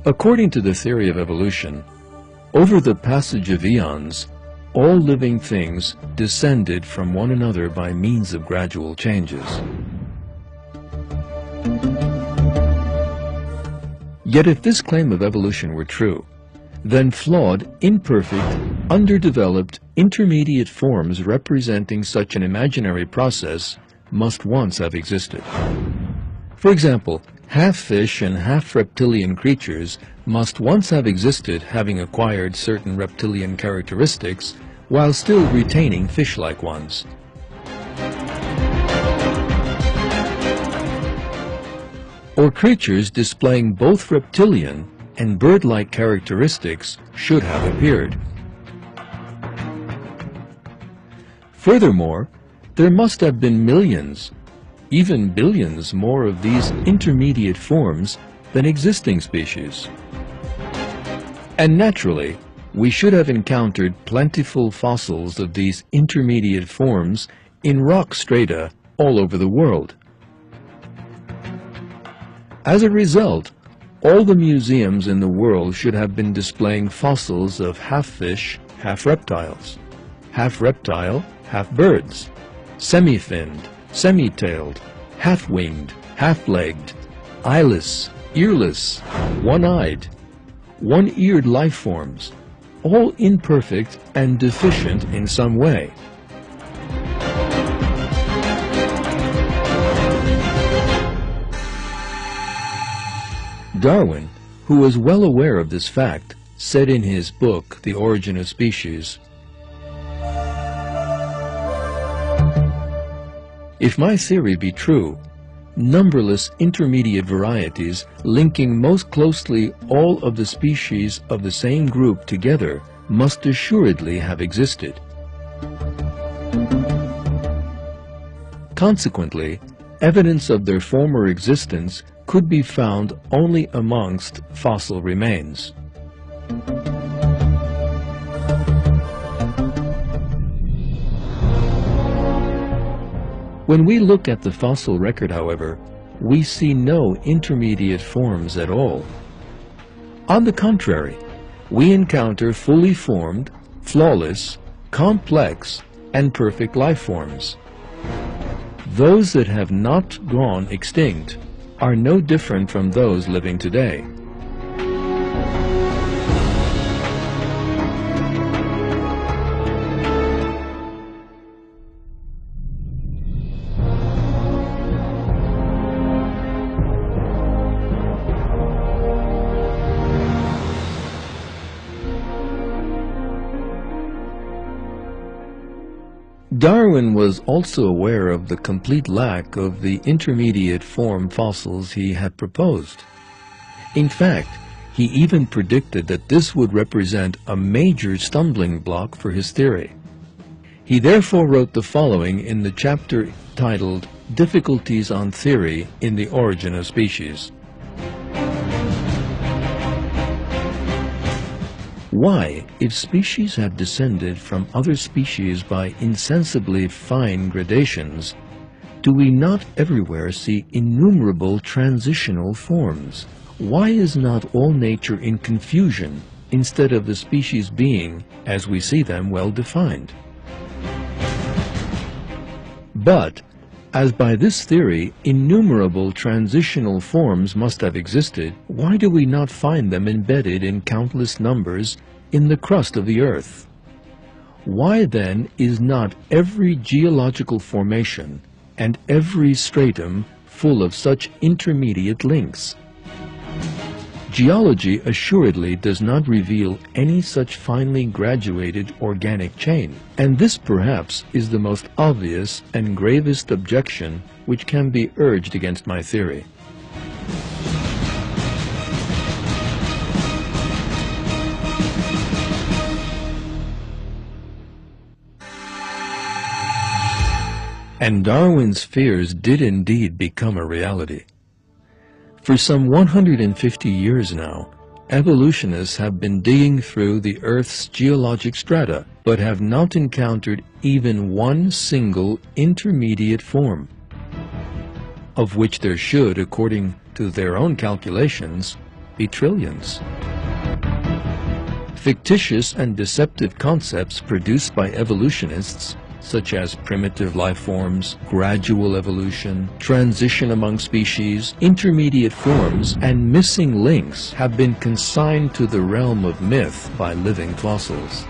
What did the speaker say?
According to the theory of evolution, over the passage of eons, all living things descended from one another by means of gradual changes. Yet if this claim of evolution were true, then flawed, imperfect, underdeveloped, intermediate forms representing such an imaginary process must once have existed. For example, half-fish and half-reptilian creatures must once have existed, having acquired certain reptilian characteristics while still retaining fish-like ones. Or creatures displaying both reptilian and bird-like characteristics should have appeared. Furthermore, there must have been millions, even billions more of these intermediate forms than existing species. And naturally, we should have encountered plentiful fossils of these intermediate forms in rock strata all over the world. As a result, all the museums in the world should have been displaying fossils of half-fish, half-reptiles, half-reptile, half-birds, semi-finned, semi-tailed, half-winged, half-legged, eyeless, earless, one-eyed, one-eared life forms, all imperfect and deficient in some way. Darwin, who was well aware of this fact, said in his book, The Origin of Species, "If my theory be true, numberless intermediate varieties linking most closely all of the species of the same group together must assuredly have existed. Consequently, evidence of their former existence could be found only amongst fossil remains." When we look at the fossil record, however, we see no intermediate forms at all. On the contrary, we encounter fully formed, flawless, complex, and perfect life forms. Those that have not gone extinct are no different from those living today. Darwin was also aware of the complete lack of the intermediate form fossils he had proposed. In fact, he even predicted that this would represent a major stumbling block for his theory. He therefore wrote the following in the chapter titled Difficulties on Theory in the Origin of Species. Why, if species have descended from other species by insensibly fine gradations, do we not everywhere see innumerable transitional forms? Why is not all nature in confusion instead of the species being, as we see them, well defined? But, as by this theory innumerable transitional forms must have existed, why do we not find them embedded in countless numbers in the crust of the earth? Why then is not every geological formation and every stratum full of such intermediate links? Geology assuredly does not reveal any such finely graduated organic chain, and this perhaps is the most obvious and gravest objection which can be urged against my theory. And Darwin's fears did indeed become a reality. For some 150 years now, evolutionists have been digging through the Earth's geologic strata, but have not encountered even one single intermediate form, of which there should, according to their own calculations, be trillions. Fictitious and deceptive concepts produced by evolutionists, such as primitive life forms, gradual evolution, transition among species, intermediate forms, and missing links, have been consigned to the realm of myth by living fossils.